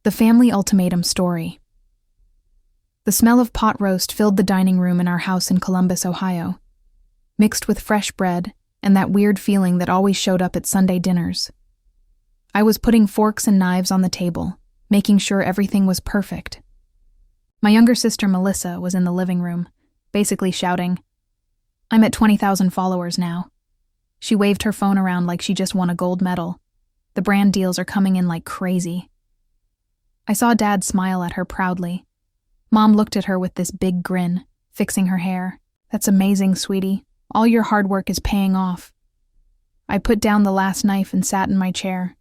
The family ultimatum story. The smell of pot roast filled the dining room in our house in Columbus, Ohio, mixed with fresh bread and that weird feeling that always showed up at Sunday dinners. I was putting forks and knives on the table, making sure everything was perfect. My younger sister, Melissa, was in the living room, basically shouting, "I'm at 20,000 followers now." She waved her phone around like she just won a gold medal. The brand deals are coming in like crazy. I saw Dad smile at her proudly. Mom looked at her with this big grin, fixing her hair. "That's amazing, sweetie. All your hard work is paying off." I put down the last knife and sat in my chair.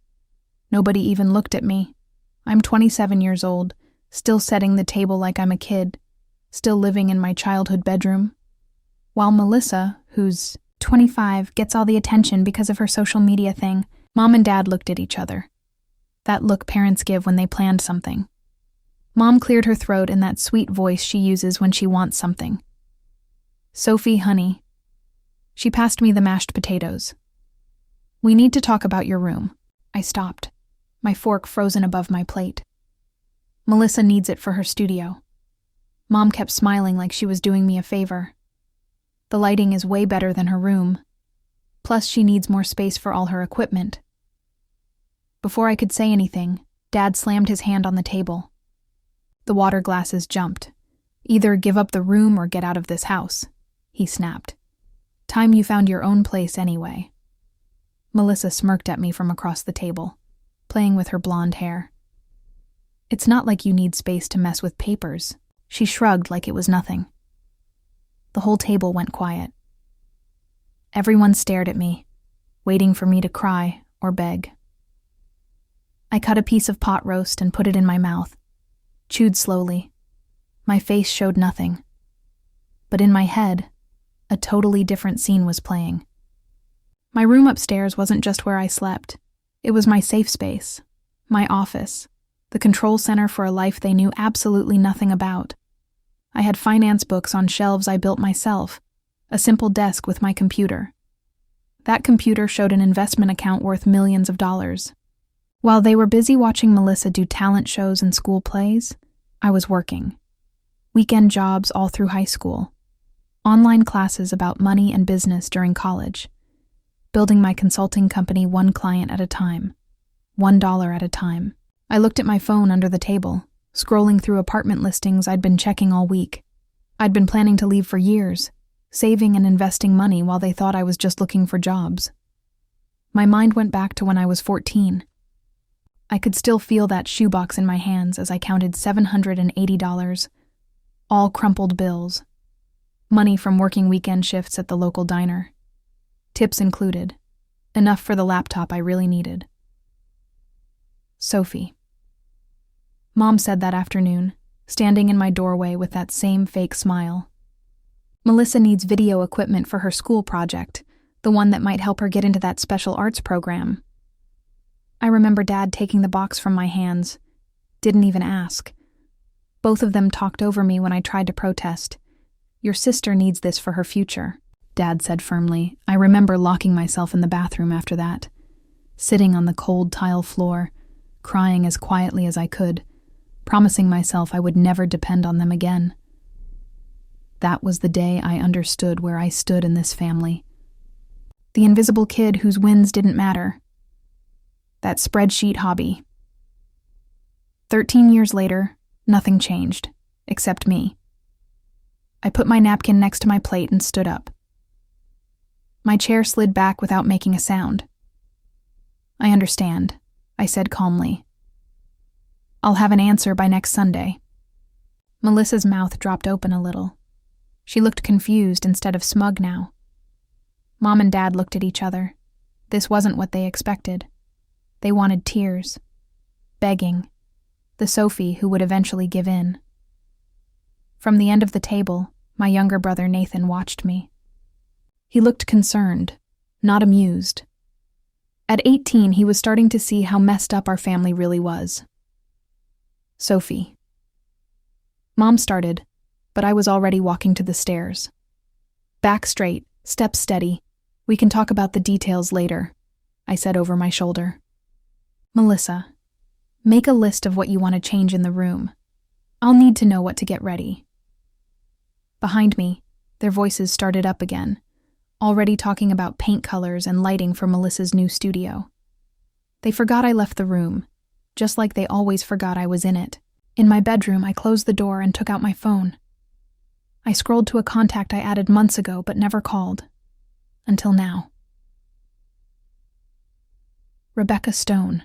Nobody even looked at me. I'm 27 years old, still setting the table like I'm a kid, still living in my childhood bedroom. While Melissa, who's 25, gets all the attention because of her social media thing, Mom and Dad looked at each other. That look parents give when they planned something. Mom cleared her throat in that sweet voice she uses when she wants something. "Sophie, honey." She passed me the mashed potatoes. "We need to talk about your room." I stopped, my fork frozen above my plate. "Melissa needs it for her studio." Mom kept smiling like she was doing me a favor. "The lighting is way better than her room. Plus, she needs more space for all her equipment." Before I could say anything, Dad slammed his hand on the table. The water glasses jumped. "Either give up the room or get out of this house," he snapped. "Time you found your own place anyway." Melissa smirked at me from across the table, playing with her blonde hair. "It's not like you need space to mess with papers." She shrugged like it was nothing. The whole table went quiet. Everyone stared at me, waiting for me to cry or beg. I cut a piece of pot roast and put it in my mouth, chewed slowly. My face showed nothing. But in my head, a totally different scene was playing. My room upstairs wasn't just where I slept. It was my safe space, my office, the control center for a life they knew absolutely nothing about. I had finance books on shelves I built myself, a simple desk with my computer. That computer showed an investment account worth millions of dollars. While they were busy watching Melissa do talent shows and school plays, I was working. Weekend jobs all through high school. Online classes about money and business during college. Building my consulting company one client at a time. $1 at a time. I looked at my phone under the table, scrolling through apartment listings I'd been checking all week. I'd been planning to leave for years, saving and investing money while they thought I was just looking for jobs. My mind went back to when I was 14. I could still feel that shoebox in my hands as I counted $780, all crumpled bills. Money from working weekend shifts at the local diner. Tips included. Enough for the laptop I really needed. "Sophie." Mom said that afternoon, standing in my doorway with that same fake smile. "Melissa needs video equipment for her school project, the one that might help her get into that special arts program." I remember Dad taking the box from my hands. Didn't even ask. Both of them talked over me when I tried to protest. "Your sister needs this for her future," Dad said firmly. I remember locking myself in the bathroom after that, sitting on the cold tile floor, crying as quietly as I could, promising myself I would never depend on them again. That was the day I understood where I stood in this family. The invisible kid whose wins didn't matter. That spreadsheet hobby. 13 years later, nothing changed, except me. I put my napkin next to my plate and stood up. My chair slid back without making a sound. "I understand," I said calmly. "I'll have an answer by next Sunday." Melissa's mouth dropped open a little. She looked confused instead of smug now. Mom and Dad looked at each other. This wasn't what they expected. They wanted tears. Begging. The Sophie who would eventually give in. From the end of the table, my younger brother Nathan watched me. He looked concerned, not amused. At 18, he was starting to see how messed up our family really was. "Sophie." Mom started, but I was already walking to the stairs. "Back straight, step steady. We can talk about the details later," I said over my shoulder. "Melissa, Make a list of what you want to change in the room. I'll need to know what to get ready. Behind me, their voices started up again, already talking about paint colors and lighting for Melissa's new studio. They forgot I left the room, just like they always forgot I was in it. In my bedroom, I closed the door and took out my phone. I scrolled to a contact I added months ago but never called. Until now. Rebecca Stone.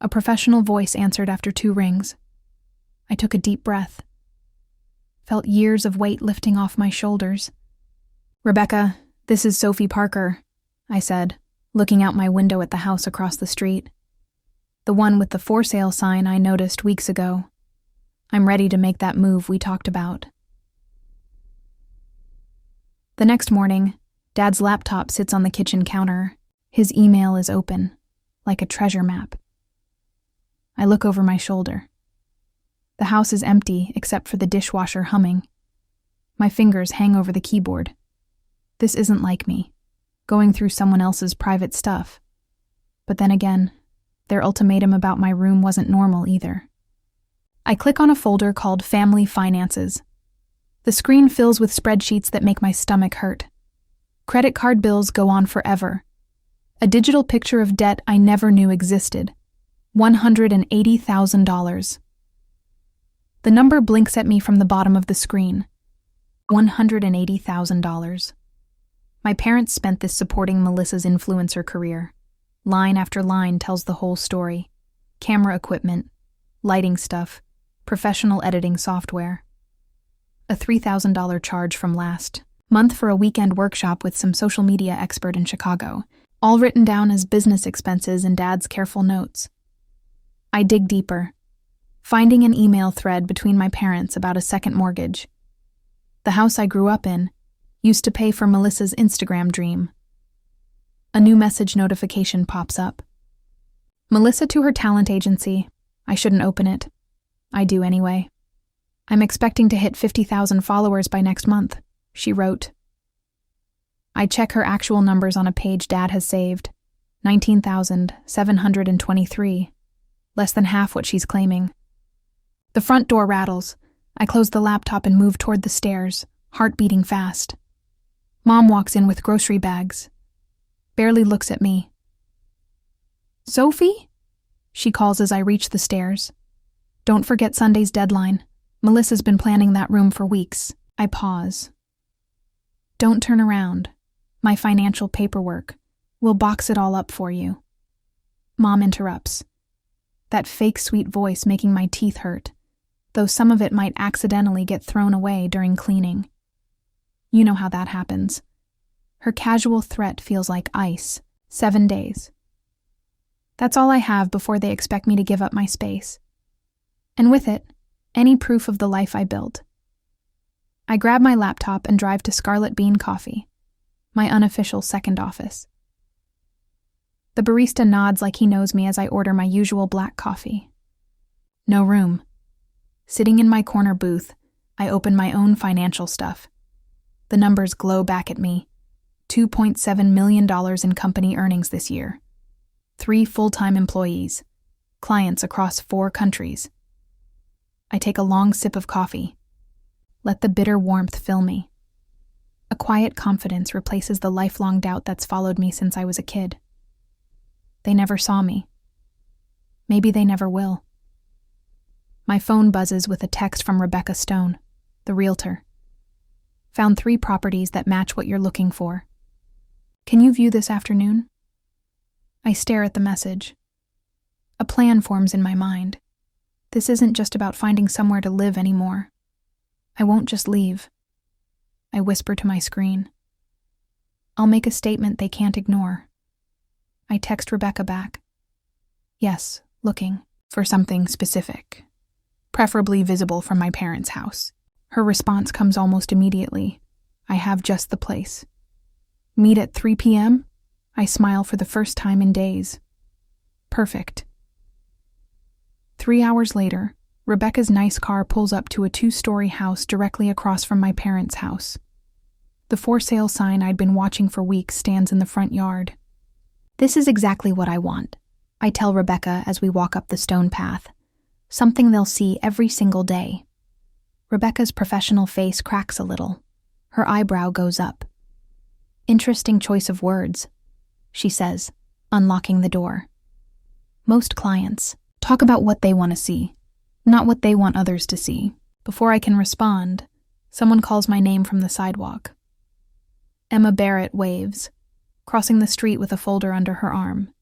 A professional voice answered after 2 rings. I took a deep breath. Felt years of weight lifting off my shoulders. "Rebecca, this is Sophie Parker," I said, looking out my window at the house across the street. The one with the for sale sign I noticed weeks ago. I'm ready to make that move we talked about. The next morning, Dad's laptop sits on the kitchen counter. His email is open, like a treasure map. I look over my shoulder. The house is empty except for the dishwasher humming. My fingers hang over the keyboard. This isn't like me, going through someone else's private stuff. But then again, their ultimatum about my room wasn't normal either. I click on a folder called Family Finances. The screen fills with spreadsheets that make my stomach hurt. Credit card bills go on forever. A digital picture of debt I never knew existed. $180,000. The number blinks at me from the bottom of the screen. $180,000. My parents spent this supporting Melissa's influencer career. Line after line tells the whole story. Camera equipment, lighting stuff, professional editing software. A $3,000 charge from last month for a weekend workshop with some social media expert in Chicago, all written down as business expenses in Dad's careful notes. I dig deeper, finding an email thread between my parents about a second mortgage. The house I grew up in used to pay for Melissa's Instagram dream. A new message notification pops up. Melissa to her talent agency. I shouldn't open it. I do anyway. "I'm expecting to hit 50,000 followers by next month," she wrote. I check her actual numbers on a page Dad has saved. 19,723. Less than half what she's claiming. The front door rattles. I close the laptop and move toward the stairs, heart beating fast. Mom walks in with grocery bags. Barely looks at me. "Sophie?" she calls as I reach the stairs. "Don't forget Sunday's deadline. Melissa's been planning that room for weeks." I pause. "Don't turn around. My financial paperwork. We'll box it all up for you." Mom interrupts. That fake sweet voice making my teeth hurt, though some of it might accidentally get thrown away during cleaning. You know how that happens. Her casual threat feels like ice. 7 days. That's all I have before they expect me to give up my space. And with it, any proof of the life I built. I grab my laptop and drive to Scarlet Bean Coffee, my unofficial second office. The barista nods like he knows me as I order my usual black coffee. No room. Sitting in my corner booth, I open my own financial stuff. The numbers glow back at me. $2.7 million in company earnings this year. 3 full-time employees. Clients across 4 countries. I take a long sip of coffee. Let the bitter warmth fill me. A quiet confidence replaces the lifelong doubt that's followed me since I was a kid. They never saw me. Maybe they never will. My phone buzzes with a text from Rebecca Stone, the realtor. "Found 3 properties that match what you're looking for. Can you view this afternoon?" I stare at the message. A plan forms in my mind. This isn't just about finding somewhere to live anymore. I won't just leave. I whisper to my screen. I'll make a statement they can't ignore. I text Rebecca back. Yes, looking for something specific, preferably visible from my parents' house. Her response comes almost immediately. I have just the place. Meet at 3 p.m.? I smile for the first time in days. Perfect. 3 hours later, Rebecca's nice car pulls up to a 2-story house directly across from my parents' house. The for sale sign I'd been watching for weeks stands in the front yard. "This is exactly what I want," I tell Rebecca as we walk up the stone path. Something they'll see every single day. Rebecca's professional face cracks a little. Her eyebrow goes up. Interesting choice of words, she says, unlocking the door. Most clients talk about what they want to see, not what they want others to see. Before I can respond, someone calls my name from the sidewalk. Emma Barrett waves, crossing the street with a folder under her arm.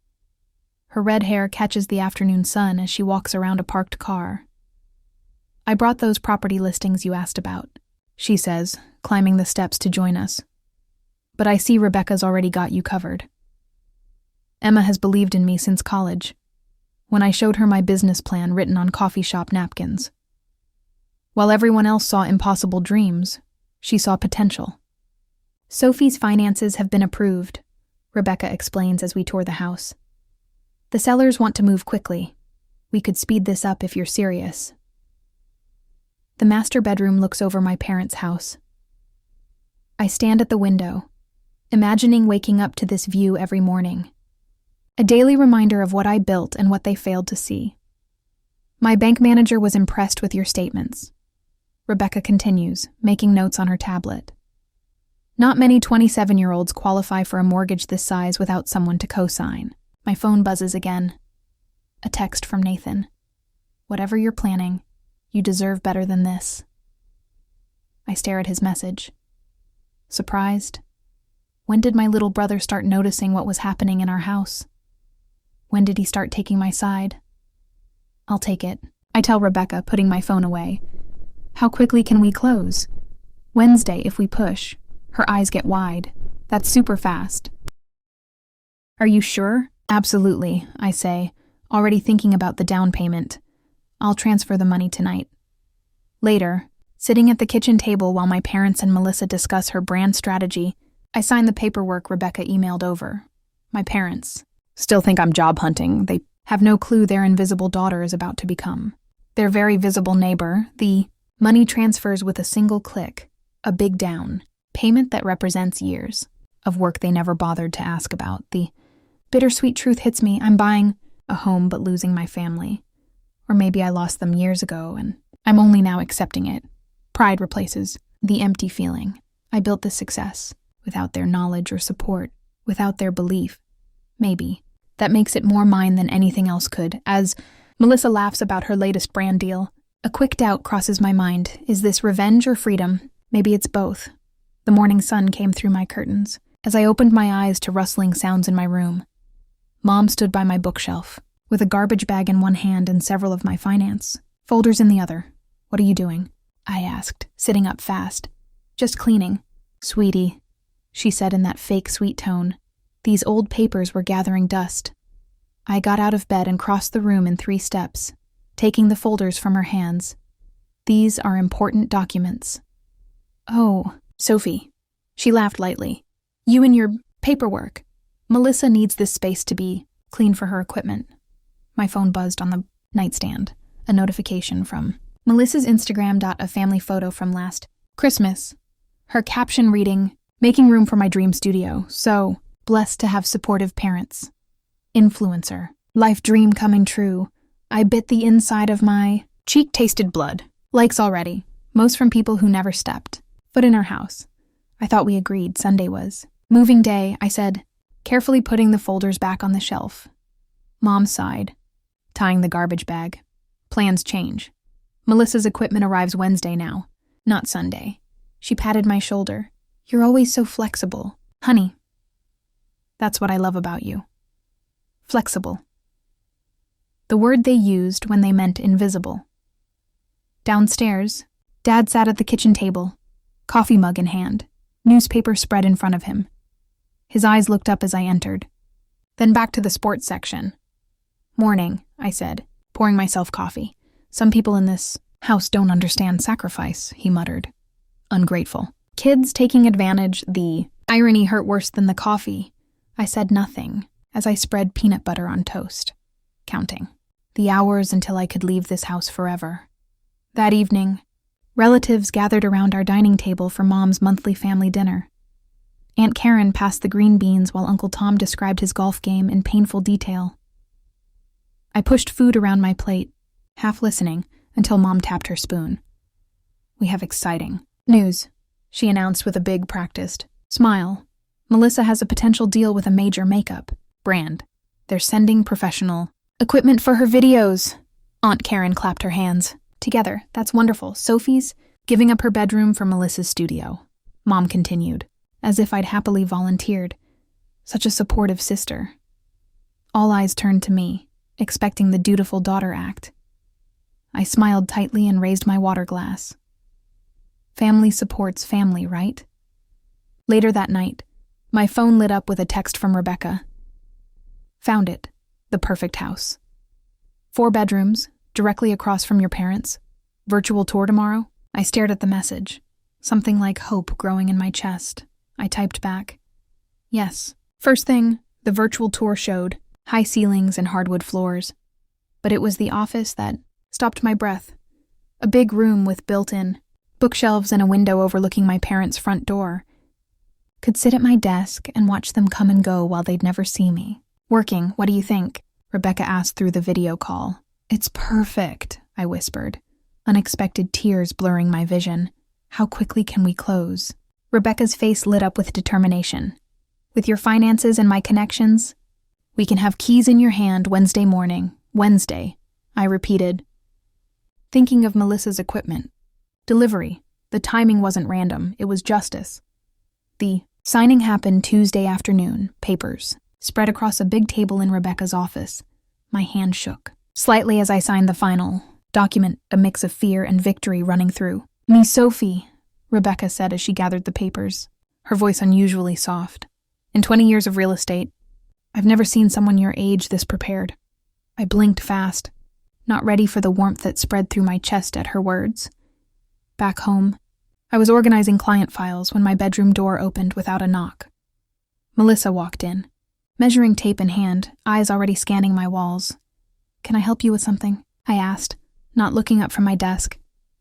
Her red hair catches the afternoon sun as she walks around a parked car. I brought those property listings you asked about, she says, climbing the steps to join us. But I see Rebecca's already got you covered. Emma has believed in me since college, when I showed her my business plan written on coffee shop napkins. While everyone else saw impossible dreams, she saw potential. Sophie's finances have been approved, Rebecca explains as we tour the house. The sellers want to move quickly. We could speed this up if you're serious. The master bedroom looks over my parents' house. I stand at the window, imagining waking up to this view every morning. A daily reminder of what I built and what they failed to see. My bank manager was impressed with your statements. Rebecca continues, making notes on her tablet. Not many 27-year-olds qualify for a mortgage this size without someone to co-sign. My phone buzzes again. A text from Nathan. Whatever you're planning, you deserve better than this. I stare at his message. Surprised? When did my little brother start noticing what was happening in our house? When did he start taking my side? I'll take it, I tell Rebecca, putting my phone away. How quickly can we close? Wednesday, if we push. Her eyes get wide. That's super fast. Are you sure? Absolutely, I say, already thinking about the down payment. I'll transfer the money tonight. Later, sitting at the kitchen table while my parents and Melissa discuss her brand strategy, I sign the paperwork Rebecca emailed over. My parents still think I'm job hunting. They have no clue their invisible daughter is about to become their very visible neighbor. The money transfers with a single click, a big down payment that represents years of work they never bothered to ask about. The bittersweet truth hits me. I'm buying a home but losing my family. Or maybe I lost them years ago and I'm only now accepting it. Pride replaces the empty feeling. I built this success without their knowledge or support, without their belief. Maybe that makes it more mine than anything else could. As Melissa laughs about her latest brand deal, a quick doubt crosses my mind. Is this revenge or freedom? Maybe it's both. The morning sun came through my curtains as I opened my eyes to rustling sounds in my room. Mom stood by my bookshelf, with a garbage bag in one hand and several of my finance folders in the other. What are you doing? I asked, sitting up fast. Just cleaning. Sweetie, she said in that fake sweet tone. These old papers were gathering dust. I got out of bed and crossed the room in 3 steps, taking the folders from her hands. These are important documents. Oh, Sophie. She laughed lightly. You and your paperwork. Melissa needs this space to be clean for her equipment. My phone buzzed on the nightstand. A notification from Melissa's Instagram. A family photo from last Christmas. Her caption reading, making room for my dream studio. So blessed to have supportive parents. Influencer. Life dream coming true. I bit the inside of my cheek, tasted blood. Likes already. Most from people who never stepped foot in our house. I thought we agreed Sunday was moving day, I said, carefully putting the folders back on the shelf. Mom sighed, tying the garbage bag. Plans change. Melissa's equipment arrives Wednesday now, not Sunday. She patted my shoulder. You're always so flexible. Honey, that's what I love about you. Flexible. The word they used when they meant invisible. Downstairs, Dad sat at the kitchen table, coffee mug in hand, newspaper spread in front of him. His eyes looked up as I entered. Then back to the sports section. Morning, I said, pouring myself coffee. Some people in this house don't understand sacrifice, he muttered. Ungrateful. Kids taking advantage. The irony hurt worse than the coffee. I said nothing as I spread peanut butter on toast, counting the hours until I could leave this house forever. That evening, relatives gathered around our dining table for Mom's monthly family dinner. Aunt Karen passed the green beans while Uncle Tom described his golf game in painful detail. I pushed food around my plate, half listening, until Mom tapped her spoon. "We have exciting news," she announced with a big, practiced smile. "Melissa has a potential deal with a major makeup brand. They're sending professional equipment for her videos." Aunt Karen clapped her hands. "Together, that's wonderful. Sophie's giving up her bedroom for Melissa's studio," Mom continued, as if I'd happily volunteered. Such a supportive sister. All eyes turned to me, expecting the dutiful daughter act. I smiled tightly and raised my water glass. Family supports family, right? Later that night, my phone lit up with a text from Rebecca. "Found it. The perfect house. 4 bedrooms, directly across from your parents. Virtual tour tomorrow." I stared at the message. Something like hope growing in my chest. I typed back, "Yes." First thing, the virtual tour showed high ceilings and hardwood floors. But it was the office that stopped my breath. A big room with built-in bookshelves and a window overlooking my parents' front door. Could sit at my desk and watch them come and go while they'd never see me. "Working, what do you think?" Rebecca asked through the video call. "It's perfect," I whispered, unexpected tears blurring my vision. "How quickly can we close?" Rebecca's face lit up with determination. "With your finances and my connections, we can have keys in your hand Wednesday morning." "Wednesday," I repeated, thinking of Melissa's equipment. Delivery. The timing wasn't random, it was justice. The signing happened Tuesday afternoon. Papers spread across a big table in Rebecca's office. My hand shook slightly as I signed the final document, a mix of fear and victory running through me. "Sophie," Rebecca said as she gathered the papers, her voice unusually soft. "In 20 years of real estate, I've never seen someone your age this prepared." I blinked fast, not ready for the warmth that spread through my chest at her words. Back home, I was organizing client files when my bedroom door opened without a knock. Melissa walked in, measuring tape in hand, eyes already scanning my walls. "Can I help you with something?" I asked, not looking up from my desk,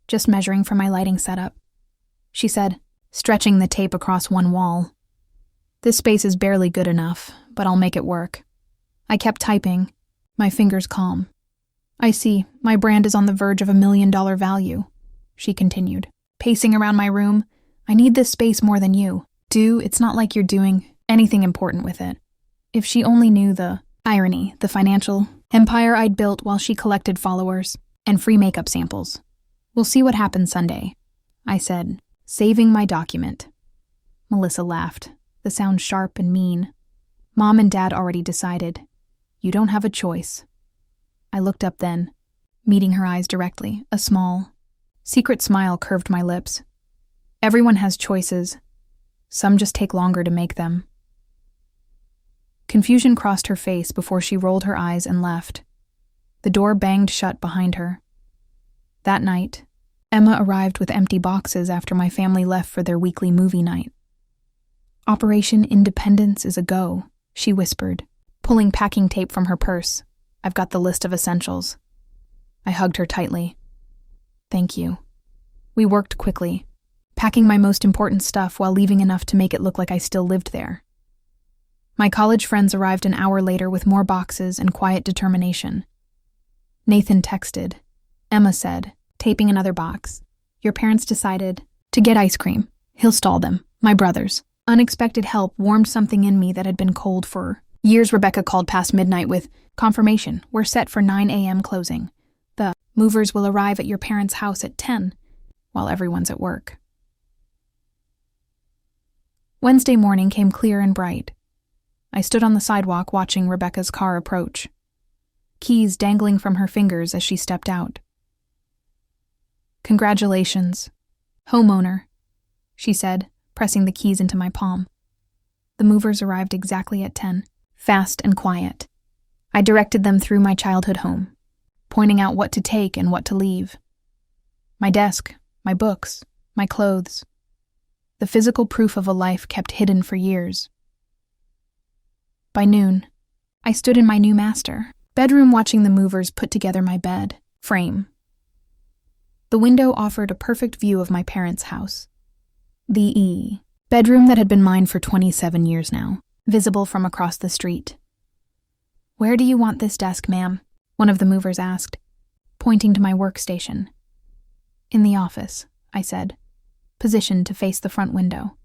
just measuring for my lighting setup. She said, stretching the tape across one wall, "This space is barely good enough, but I'll make it work." I kept typing, my fingers calm. "I see, my brand is on the verge of $1 million value," she continued, pacing around my room. "I need this space more than you do. It's not like you're doing anything important with it." If she only knew the irony, the financial empire I'd built while she collected followers and free makeup samples. "We'll see what happens Sunday," I said, saving my document. Melissa laughed, the sound sharp and mean. "Mom and Dad already decided. You don't have a choice." I looked up then, meeting her eyes directly. A small, secret smile curved my lips. "Everyone has choices. Some just take longer to make them." Confusion crossed her face before she rolled her eyes and left. The door banged shut behind her. That night, Emma arrived with empty boxes after my family left for their weekly movie night. "Operation Independence is a go," she whispered, pulling packing tape from her purse. "I've got the list of essentials." I hugged her tightly. "Thank you." We worked quickly, packing my most important stuff while leaving enough to make it look like I still lived there. My college friends arrived an hour later with more boxes and quiet determination. Nathan texted. Emma said, taping another box, "Your parents decided to get ice cream. He'll stall them. My brothers." Unexpected help warmed something in me that had been cold for years. Rebecca called past midnight with confirmation. "We're set for 9 a.m. closing. The movers will arrive at your parents' house at 10, while everyone's at work." Wednesday morning came clear and bright. I stood on the sidewalk watching Rebecca's car approach, keys dangling from her fingers as she stepped out. "Congratulations, homeowner," she said, pressing the keys into my palm. The movers arrived exactly at 10, fast and quiet. I directed them through my childhood home, pointing out what to take and what to leave. My desk, my books, my clothes. The physical proof of a life kept hidden for years. By noon, I stood in my new master bedroom watching the movers put together my bed frame. The window offered a perfect view of my parents' house. The bedroom that had been mine for 27 years now, visible from across the street. "Where do you want this desk, ma'am?" one of the movers asked, pointing to my workstation. In the office, I said, positioned to face the front window.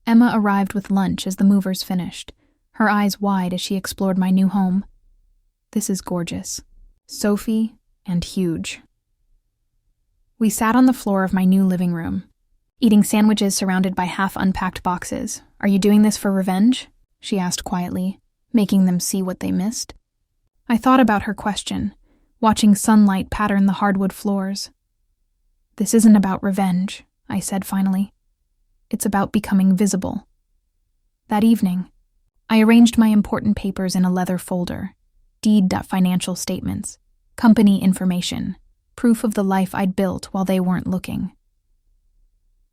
Emma arrived with lunch as the movers finished, her eyes wide as she explored my new home. This is gorgeous. Sophie and huge. We sat on the floor of my new living room, eating sandwiches surrounded by half-unpacked boxes. Are you doing this for revenge? She asked quietly, making them see what they missed. I thought about her question, watching sunlight pattern the hardwood floors. This isn't about revenge, I said finally. It's about becoming visible. That evening, I arranged my important papers in a leather folder, financial statements, company information, proof of the life I'd built while they weren't looking.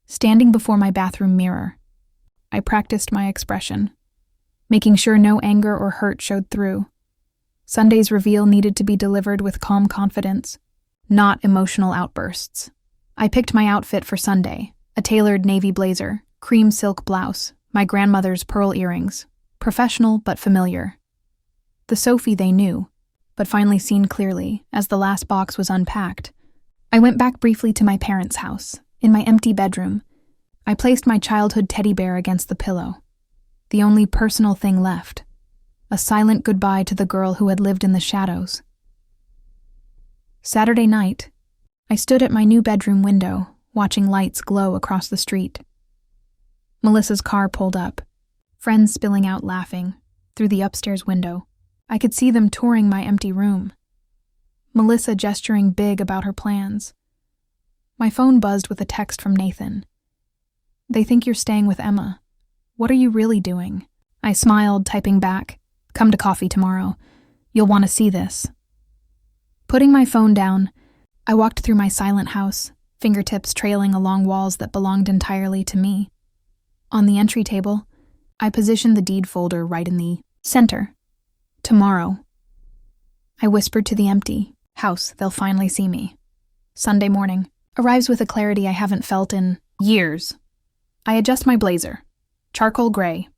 Standing before my bathroom mirror, I practiced my expression, making sure no anger or hurt showed through. Sunday's reveal needed to be delivered with calm confidence, not emotional outbursts. I picked my outfit for Sunday, a tailored navy blazer, cream silk blouse, my grandmother's pearl earrings, professional but familiar. The Sophie they knew, but finally seen clearly as the last box was unpacked. I went back briefly to my parents' house. In my empty bedroom, I placed my childhood teddy bear against the pillow. The only personal thing left. A silent goodbye to the girl who had lived in the shadows. Saturday night, I stood at my new bedroom window, watching lights glow across the street. Melissa's car pulled up, friends spilling out laughing through the upstairs window. I could see them touring my empty room. Melissa gesturing big about her plans. My phone buzzed with a text from Nathan. They think you're staying with Emma. What are you really doing? I smiled, typing back. Come to coffee tomorrow. You'll want to see this. Putting my phone down, I walked through my silent house, fingertips trailing along walls that belonged entirely to me. On the entry table, I positioned the deed folder right in the center. Tomorrow. I whispered to the empty house, they'll finally see me. Sunday morning arrives with a clarity I haven't felt in years. I adjust my blazer, charcoal gray,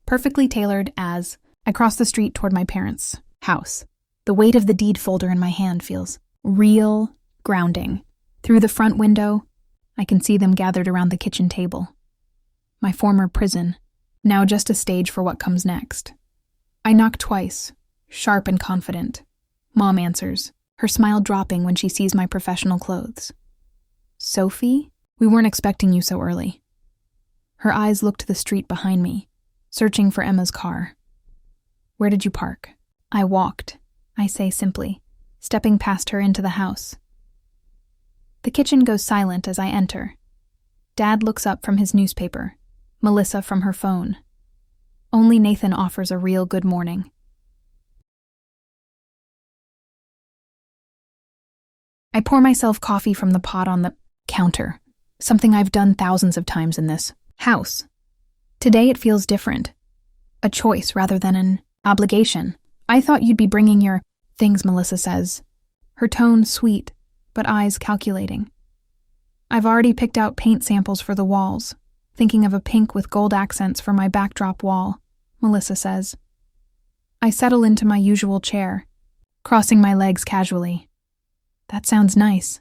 perfectly tailored as I cross the street toward my parents' house. The weight of the deed folder in my hand feels real, grounding. Through the front window, I can see them gathered around the kitchen table. My former prison, now just a stage for what comes next. I knock twice, sharp and confident. Mom answers, her smile dropping when she sees my professional clothes. Sophie, we weren't expecting you so early. Her eyes look to the street behind me, searching for Emma's car. Where did you park? I walked, I say simply, stepping past her into the house. The kitchen goes silent as I enter. Dad looks up from his newspaper, Melissa from her phone. Only Nathan offers a real good morning. I pour myself coffee from the pot on the counter, something I've done thousands of times in this house. Today it feels different. A choice rather than an obligation. I thought you'd be bringing your things, Melissa says, her tone sweet, but eyes calculating. I've already picked out paint samples for the walls, thinking of a pink with gold accents for my backdrop wall, Melissa says. I settle into my usual chair, crossing my legs casually. That sounds nice.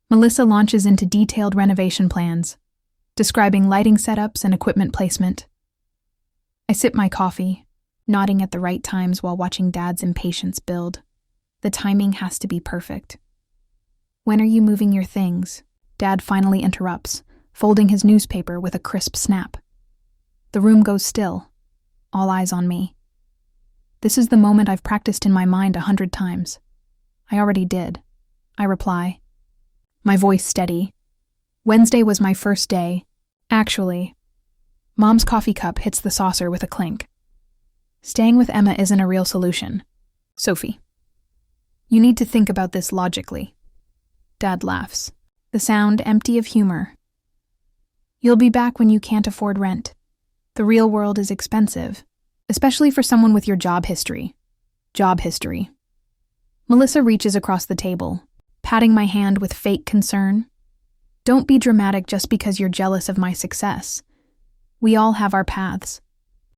Melissa launches into detailed renovation plans, describing lighting setups and equipment placement. I sip my coffee, nodding at the right times while watching Dad's impatience build. The timing has to be perfect. When are you moving your things? Dad finally interrupts, folding his newspaper with a crisp snap. The room goes still, all eyes on me. This is the moment I've practiced in my mind 100 times. I already did, I reply, my voice steady. Wednesday was my first day. Actually, Mom's coffee cup hits the saucer with a clink. Staying with Emma isn't a real solution. Sophie, you need to think about this logically. Dad laughs, the sound empty of humor. You'll be back when you can't afford rent. The real world is expensive, especially for someone with your job history. Melissa reaches across the table, patting my hand with fake concern. Don't be dramatic just because you're jealous of my success. We all have our paths.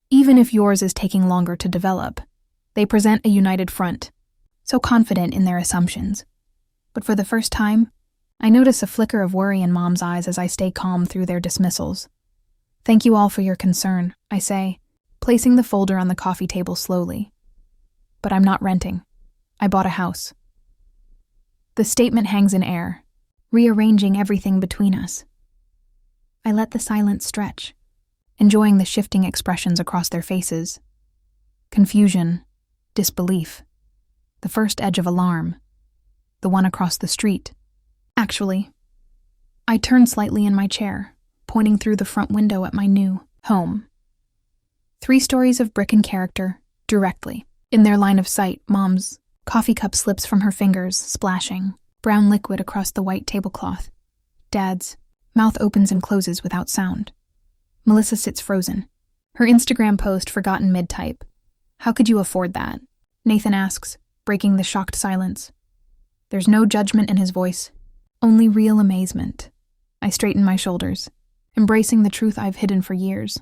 Even if yours is taking longer to develop, they present a united front. so confident in their assumptions. But for the first time, I notice a flicker of worry in Mom's eyes as I stay calm through their dismissals. "Thank you all for your concern," I say, placing the folder on the coffee table slowly. "But I'm not renting. I bought a house." The statement hangs in air, rearranging everything between us. I let the silence stretch, enjoying the shifting expressions across their faces. Confusion, disbelief, the first edge of alarm, the one across the street. Actually, I turn slightly in my chair, pointing through the front window at my new home. 3 stories of brick and character, directly. In their line of sight, Mom's coffee cup slips from her fingers, splashing brown liquid across the white tablecloth. Dad's mouth opens and closes without sound. Melissa sits frozen, her Instagram post forgotten mid-type. "How could you afford that?" Nathan asks, breaking the shocked silence. There's no judgment in his voice, only real amazement. I straighten my shoulders, embracing the truth I've hidden for years.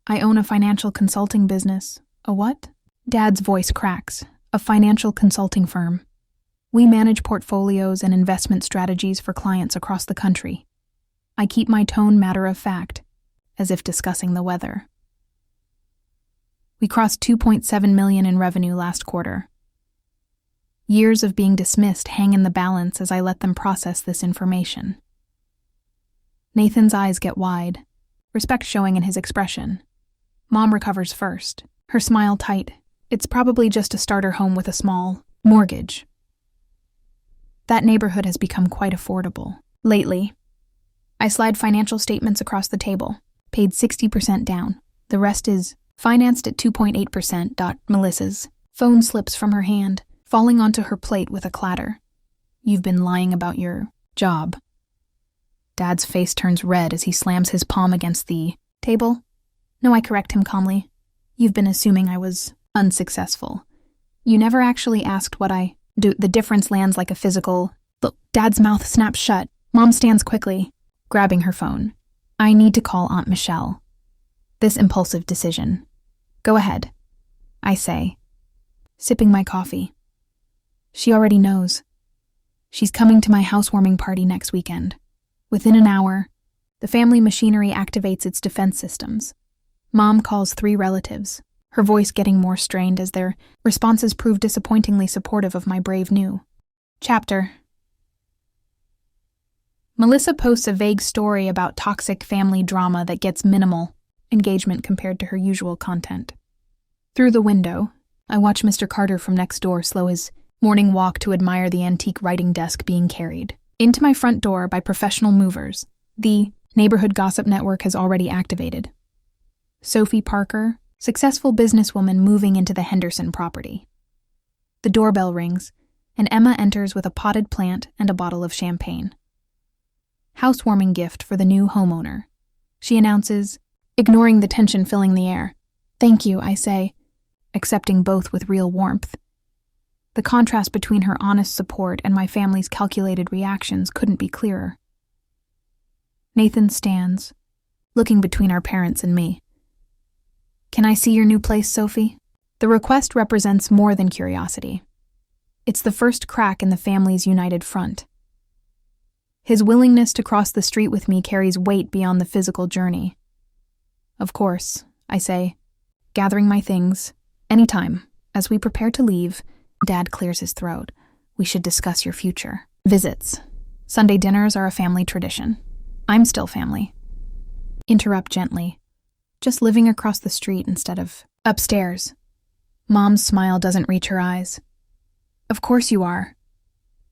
"I own a financial consulting business." "A what?" Dad's voice cracks. "A financial consulting firm. We manage portfolios and investment strategies for clients across the country." I keep my tone matter-of-fact, as if discussing the weather. We crossed $2.7 million in revenue last quarter. Years of being dismissed hang in the balance as I let them process this information. Nathan's eyes get wide, respect showing in his expression. Mom recovers first, her smile tight. "It's probably just a starter home with a small mortgage." That neighborhood has become quite affordable lately. I slide financial statements across the table, paid 60% down. The rest is financed at 2.8%. Melissa's phone slips from her hand, falling onto her plate with a clatter. "You've been lying about your job." Dad's face turns red as he slams his palm against the table. "No," I correct him calmly. "You've been assuming I was unsuccessful. You never actually asked what I do." The difference lands like a physical. Look, Dad's mouth snaps shut. Mom stands quickly, grabbing her phone. "I need to call Aunt Michelle." This impulsive decision. "Go ahead," I say, sipping my coffee. She already knows. She's coming to my housewarming party next weekend. Within an hour, the family machinery activates its defense systems. Mom calls 3 relatives, her voice getting more strained as their responses prove disappointingly supportive of my brave new chapter. Melissa posts a vague story about toxic family drama that gets minimal engagement compared to her usual content. Through the window, I watch Mr. Carter from next door slow his morning walk to admire the antique writing desk being carried into my front door by professional movers. The neighborhood gossip network has already activated. Sophie Parker, successful businesswoman moving into the Henderson property. The doorbell rings, and Emma enters with a potted plant and a bottle of champagne. Housewarming gift for the new homeowner, she announces, ignoring the tension filling the air. "Thank you," I say, accepting both with real warmth. The contrast between her honest support and my family's calculated reactions couldn't be clearer. Nathan stands, looking between our parents and me. "Can I see your new place, Sophie?" The request represents more than curiosity. It's the first crack in the family's united front. His willingness to cross the street with me carries weight beyond the physical journey. "Of course," I say, gathering my things. "Anytime." As we prepare to leave, Dad clears his throat. "We should discuss your future." Visits. Sunday dinners are a family tradition. I'm still family. Interrupt gently. Just living across the street instead of upstairs. Mom's smile doesn't reach her eyes. "Of course you are.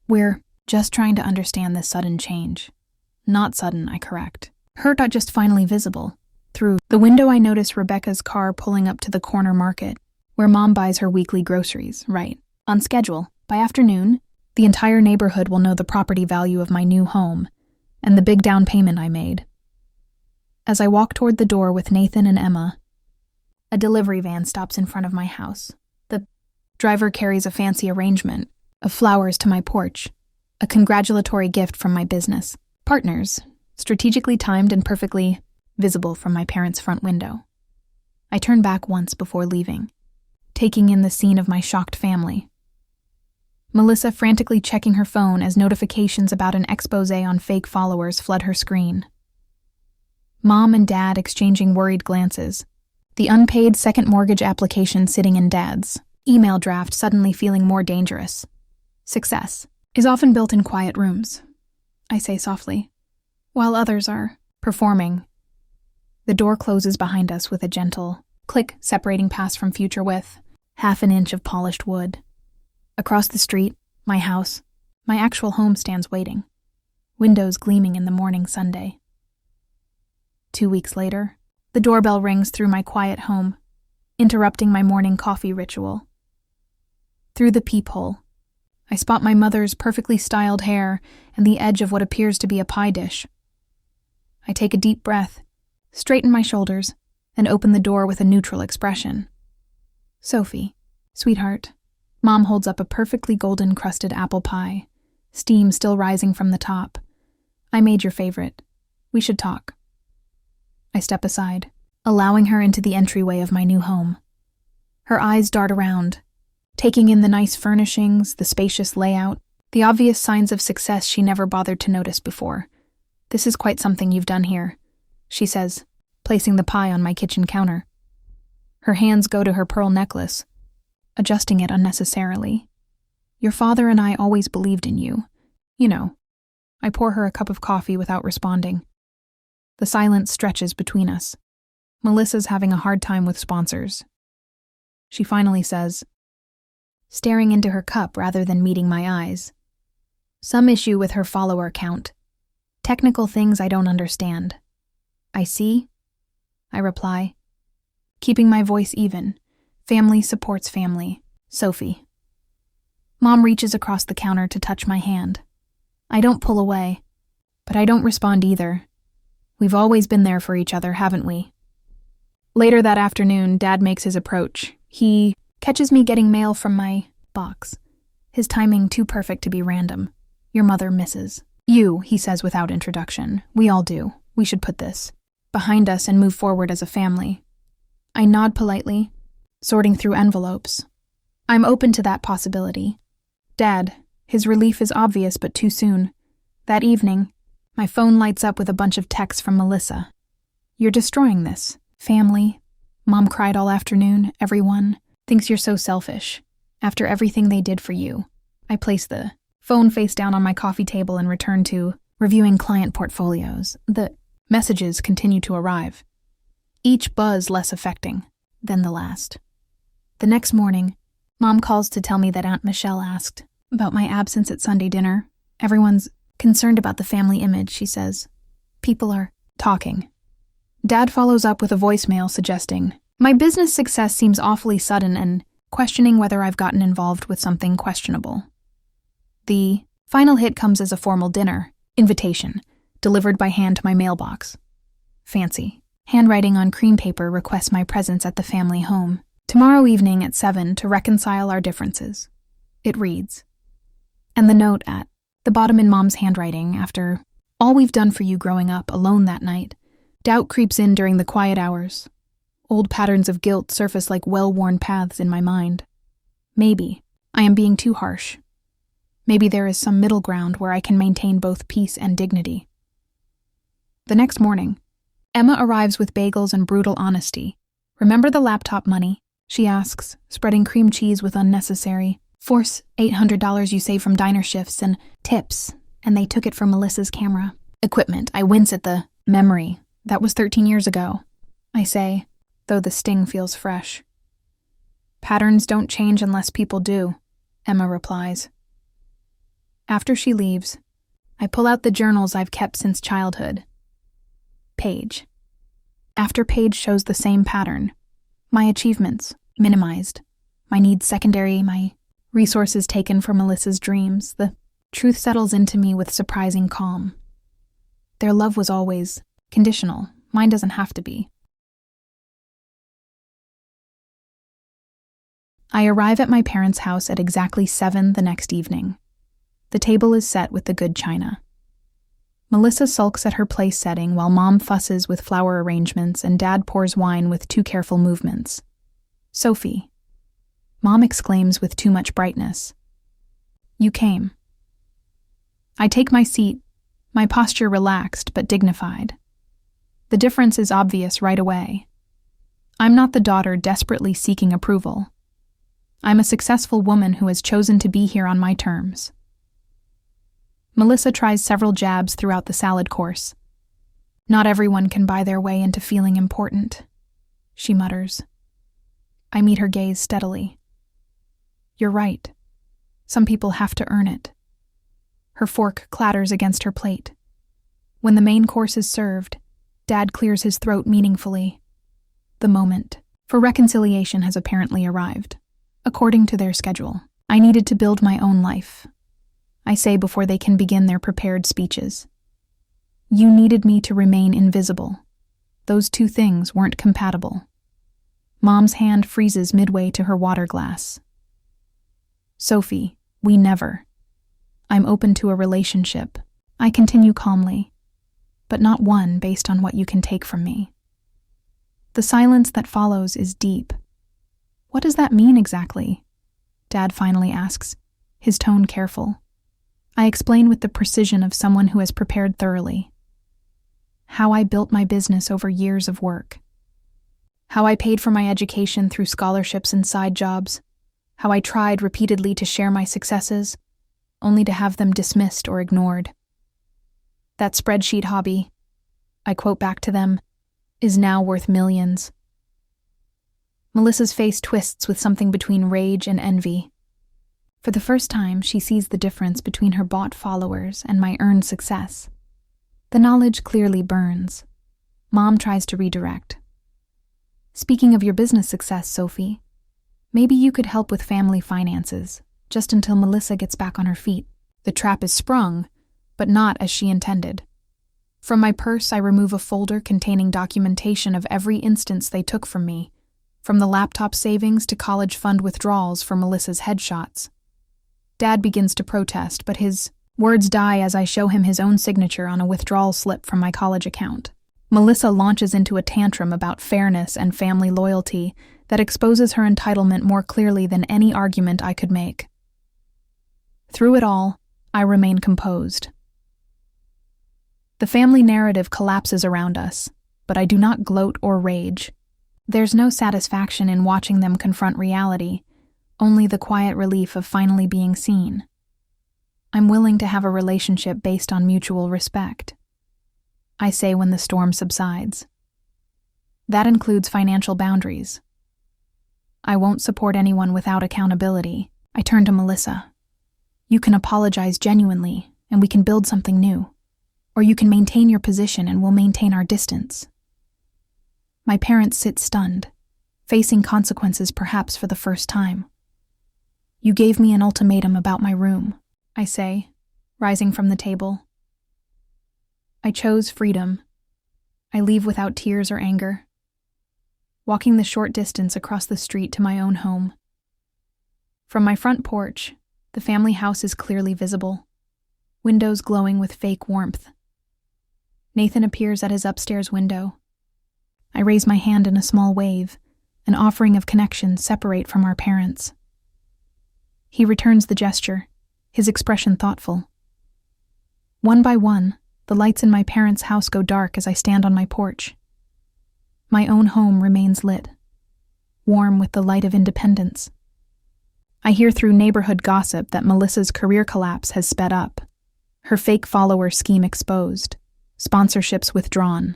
We're just trying to understand this sudden change." "Not sudden," I correct. Her not just finally visible. Through the window I notice Rebecca's car pulling up to the corner market, where Mom buys her weekly groceries, right, on schedule. By afternoon, the entire neighborhood will know the property value of my new home and the big down payment I made. As I walk toward the door with Nathan and Emma, a delivery van stops in front of my house. The driver carries a fancy arrangement of flowers to my porch, a congratulatory gift from my business partners, strategically timed and perfectly visible from my parents' front window. I turn back once before leaving, taking in the scene of my shocked family. Melissa frantically checking her phone as notifications about an expose on fake followers flood her screen. Mom and Dad exchanging worried glances. The unpaid second mortgage application sitting in Dad's email draft suddenly feeling more dangerous. Success is often built in quiet rooms, I say softly, while others are performing. The door closes behind us with a gentle click separating past from future with half an inch of polished wood. Across the street, my house, my actual home stands waiting, windows gleaming in the morning Sunday. 2 weeks later, the doorbell rings through my quiet home, interrupting my morning coffee ritual. Through the peephole, I spot my mother's perfectly styled hair and the edge of what appears to be a pie dish. I take a deep breath, straighten my shoulders, and open the door with a neutral expression. Sophie, sweetheart, Mom holds up a perfectly golden-crusted apple pie, steam still rising from the top. I made your favorite. We should talk. I step aside, allowing her into the entryway of my new home. Her eyes dart around, taking in the nice furnishings, the spacious layout, the obvious signs of success she never bothered to notice before. This is quite something you've done here, she says, placing the pie on my kitchen counter. Her hands go to her pearl necklace, adjusting it unnecessarily. Your father and I always believed in you. You know. I pour her a cup of coffee without responding. The silence stretches between us. Melissa's having a hard time with sponsors. She finally says, staring into her cup rather than meeting my eyes. Some issue with her follower count. Technical things I don't understand. I see, I reply, keeping my voice even. Family supports family. Sophie. Mom reaches across the counter to touch my hand. I don't pull away, but I don't respond either. We've always been there for each other, haven't we? Later that afternoon, Dad makes his approach. He catches me getting mail from my box. His timing too perfect to be random. Your mother misses. You, he says without introduction. We all do. We should put this behind us and move forward as a family. I nod politely, sorting through envelopes. I'm open to that possibility. Dad, his relief is obvious but too soon. That evening, my phone lights up with a bunch of texts from Melissa. You're destroying this. Family. Mom cried all afternoon. Everyone thinks you're so selfish. After everything they did for you. I place the phone face down on my coffee table and return to reviewing client portfolios. The messages continue to arrive, each buzz less affecting than the last. The next morning, Mom calls to tell me that Aunt Michelle asked about my absence at Sunday dinner. Everyone's concerned about the family image, she says. People are talking. Dad follows up with a voicemail suggesting, my business success seems awfully sudden and questioning whether I've gotten involved with something questionable. The final hit comes as a formal dinner invitation, delivered by hand to my mailbox. Fancy. Handwriting on cream paper requests my presence at the family home. Tomorrow evening at 7 to reconcile our differences. It reads. And the note at the bottom in Mom's handwriting, after all we've done for you growing up alone that night, doubt creeps in during the quiet hours. Old patterns of guilt surface like well-worn paths in my mind. Maybe I am being too harsh. Maybe there is some middle ground where I can maintain both peace and dignity. The next morning, Emma arrives with bagels and brutal honesty. Remember the laptop money? She asks, spreading cream cheese with unnecessary force $800 you saved from diner shifts and tips, and they took it from Melissa's camera. Equipment. I wince at the memory. That was 13 years ago, I say, though the sting feels fresh. Patterns don't change unless people do, Emma replies. After she leaves, I pull out the journals I've kept since childhood. Page. After page shows the same pattern. My achievements, minimized. My needs secondary, my resources taken from Melissa's dreams. The truth settles into me with surprising calm. Their love was always conditional. Mine doesn't have to be. I arrive at my parents' house at exactly 7 the next evening. The table is set with the good china. Melissa sulks at her place setting while Mom fusses with flower arrangements and Dad pours wine with too careful movements. Sophie. Mom exclaims with too much brightness. You came. I take my seat, my posture relaxed but dignified. The difference is obvious right away. I'm not the daughter desperately seeking approval. I'm a successful woman who has chosen to be here on my terms. Melissa tries several jabs throughout the salad course. Not everyone can buy their way into feeling important, she mutters. I meet her gaze steadily. You're right. Some people have to earn it. Her fork clatters against her plate. When the main course is served, Dad clears his throat meaningfully. The moment for reconciliation has apparently arrived. According to their schedule, I needed to build my own life. I say before they can begin their prepared speeches. You needed me to remain invisible. Those two things weren't compatible. Mom's hand freezes midway to her water glass. Sophie, we never. I'm open to a relationship. I continue calmly, but not one based on what you can take from me. The silence that follows is deep. What does that mean exactly? Dad finally asks, his tone careful. I explain with the precision of someone who has prepared thoroughly. How I built my business over years of work. How I paid for my education through scholarships and side jobs. How I tried repeatedly to share my successes, only to have them dismissed or ignored. That spreadsheet hobby, I quote back to them, is now worth millions. Melissa's face twists with something between rage and envy. For the first time, she sees the difference between her bought followers and my earned success. The knowledge clearly burns. Mom tries to redirect. Speaking of your business success, Sophie, maybe you could help with family finances, just until Melissa gets back on her feet. The trap is sprung, but not as she intended. From my purse, I remove a folder containing documentation of every instance they took from me, from the laptop savings to college fund withdrawals for Melissa's headshots. Dad begins to protest, but his words die as I show him his own signature on a withdrawal slip from my college account. Melissa launches into a tantrum about fairness and family loyalty that exposes her entitlement more clearly than any argument I could make. Through it all, I remain composed. The family narrative collapses around us, but I do not gloat or rage. There's no satisfaction in watching them confront reality, only the quiet relief of finally being seen. I'm willing to have a relationship based on mutual respect, I say when the storm subsides. That includes financial boundaries. I won't support anyone without accountability. I turn to Melissa. You can apologize genuinely, and we can build something new. Or you can maintain your position and we'll maintain our distance. My parents sit stunned, facing consequences perhaps for the first time. You gave me an ultimatum about my room, I say, rising from the table. I chose freedom. I leave without tears or anger, walking the short distance across the street to my own home. From my front porch, the family house is clearly visible, windows glowing with fake warmth. Nathan appears at his upstairs window. I raise my hand in a small wave, an offering of connection separate from our parents. He returns the gesture, his expression thoughtful. One by one, the lights in my parents' house go dark as I stand on my porch. My own home remains lit, warm with the light of independence. I hear through neighborhood gossip that Melissa's career collapse has sped up, her fake follower scheme exposed, sponsorships withdrawn,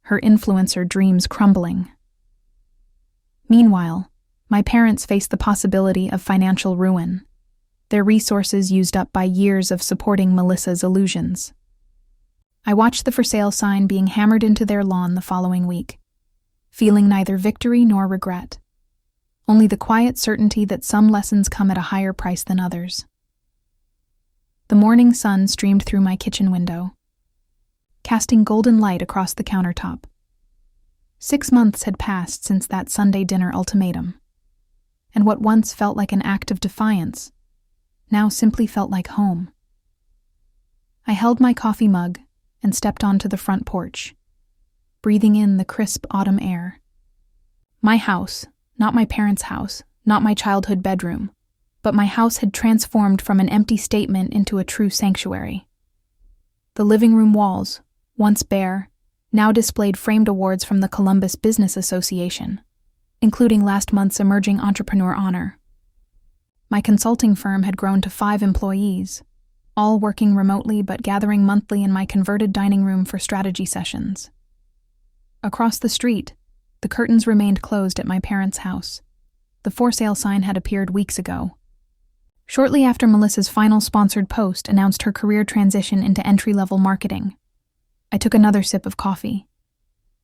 her influencer dreams crumbling. Meanwhile, my parents face the possibility of financial ruin, their resources used up by years of supporting Melissa's illusions. I watched the for sale sign being hammered into their lawn the following week, feeling neither victory nor regret, only the quiet certainty that some lessons come at a higher price than others. The morning sun streamed through my kitchen window, casting golden light across the countertop. 6 months had passed since that Sunday dinner ultimatum, and what once felt like an act of defiance now simply felt like home. I held my coffee mug and stepped onto the front porch, breathing in the crisp autumn air. My house, not my parents' house, not my childhood bedroom, but my house had transformed from an empty statement into a true sanctuary. The living room walls, once bare, now displayed framed awards from the Columbus Business Association, including last month's Emerging Entrepreneur Honor. My consulting firm had grown to 5 employees, all working remotely but gathering monthly in my converted dining room for strategy sessions. Across the street, the curtains remained closed at my parents' house. The for sale sign had appeared weeks ago. Shortly after Melissa's final sponsored post announced her career transition into entry-level marketing, I took another sip of coffee,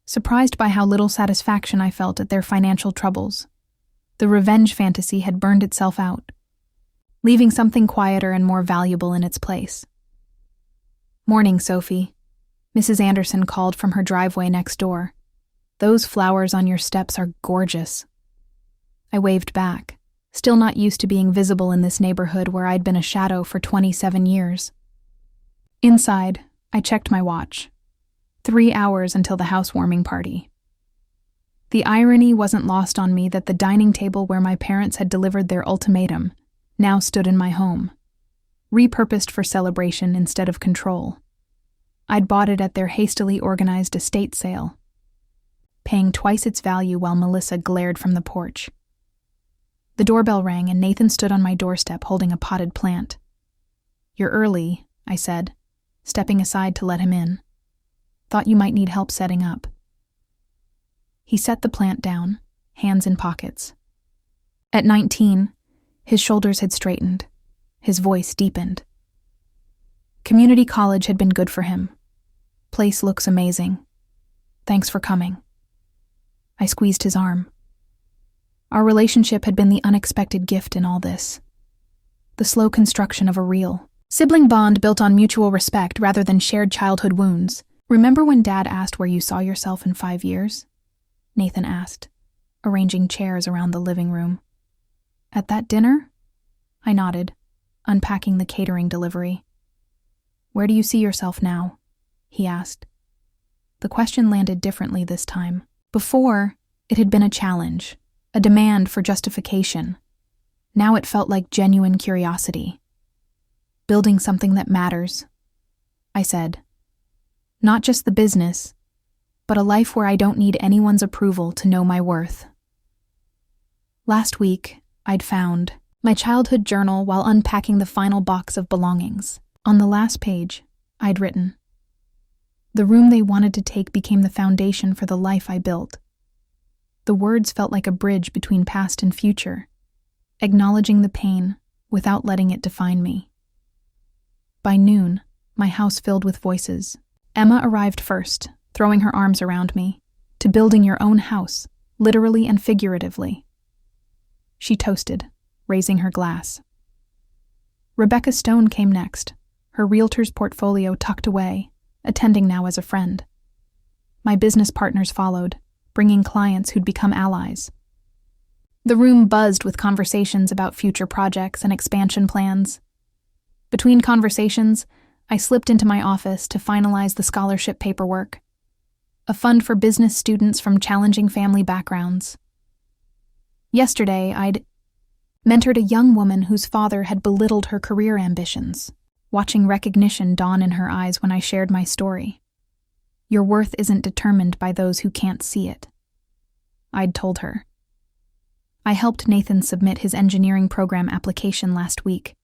surprised by how little satisfaction I felt at their financial troubles. The revenge fantasy had burned itself out, leaving something quieter and more valuable in its place. "Morning, Sophie," Mrs. Anderson called from her driveway next door. "Those flowers on your steps are gorgeous." I waved back, still not used to being visible in this neighborhood where I'd been a shadow for 27 years. Inside, I checked my watch. 3 hours until the housewarming party. The irony wasn't lost on me that the dining table where my parents had delivered their ultimatum now stood in my home, repurposed for celebration instead of control. I'd bought it at their hastily organized estate sale, paying twice its value while Melissa glared from the porch. The doorbell rang and Nathan stood on my doorstep holding a potted plant. "You're early," I said, stepping aside to let him in. "Thought you might need help setting up." He set the plant down, hands in pockets. At 19, his shoulders had straightened, his voice deepened. Community college had been good for him. "Place looks amazing. Thanks for coming." I squeezed his arm. Our relationship had been the unexpected gift in all this. The slow construction of a real sibling bond built on mutual respect rather than shared childhood wounds. "Remember when Dad asked where you saw yourself in 5 years?" Nathan asked, arranging chairs around the living room. "At that dinner?" I nodded, unpacking the catering delivery. "Where do you see yourself now?" he asked. The question landed differently this time. Before, it had been a challenge, a demand for justification. Now it felt like genuine curiosity. "Building something that matters," I said. "Not just the business, but a life where I don't need anyone's approval to know my worth." Last week, I'd found my childhood journal while unpacking the final box of belongings. On the last page, I'd written, "The room they wanted to take became the foundation for the life I built." The words felt like a bridge between past and future, acknowledging the pain without letting it define me. By noon, my house filled with voices. Emma arrived first, throwing her arms around me, "To building your own house, literally and figuratively." She toasted, raising her glass. Rebecca Stone came next, her realtor's portfolio tucked away, attending now as a friend. My business partners followed, bringing clients who'd become allies. The room buzzed with conversations about future projects and expansion plans. Between conversations, I slipped into my office to finalize the scholarship paperwork, a fund for business students from challenging family backgrounds. Yesterday, I'd mentored a young woman whose father had belittled her career ambitions, watching recognition dawn in her eyes when I shared my story. "Your worth isn't determined by those who can't see it," I'd told her. I helped Nathan submit his engineering program application last week,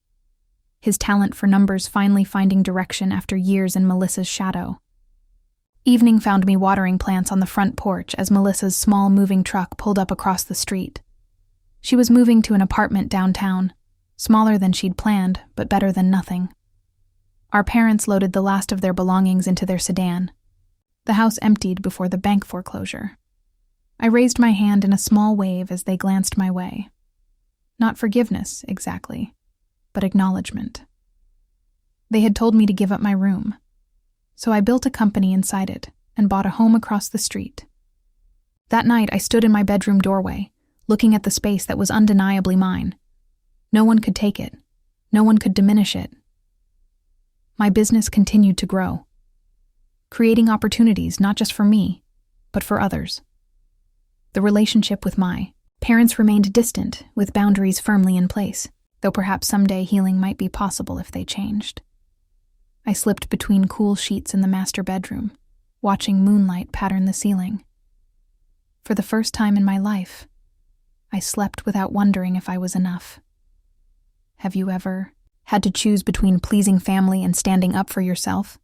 his talent for numbers finally finding direction after years in Melissa's shadow. Evening found me watering plants on the front porch as Melissa's small moving truck pulled up across the street. She was moving to an apartment downtown, smaller than she'd planned, but better than nothing. Our parents loaded the last of their belongings into their sedan. The house emptied before the bank foreclosure. I raised my hand in a small wave as they glanced my way. Not forgiveness, exactly, but acknowledgement. They had told me to give up my room, so I built a company inside it and bought a home across the street. That night, I stood in my bedroom doorway, looking at the space that was undeniably mine. No one could take it. No one could diminish it. My business continued to grow, creating opportunities not just for me, but for others. The relationship with my parents remained distant, with boundaries firmly in place. though perhaps someday healing might be possible if they changed. I slipped between cool sheets in the master bedroom, watching moonlight pattern the ceiling. For the first time in my life, I slept without wondering if I was enough. Have you ever had to choose between pleasing family and standing up for yourself?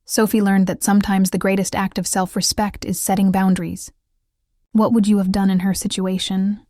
Sophie learned that sometimes the greatest act of self-respect is setting boundaries. What would you have done in her situation,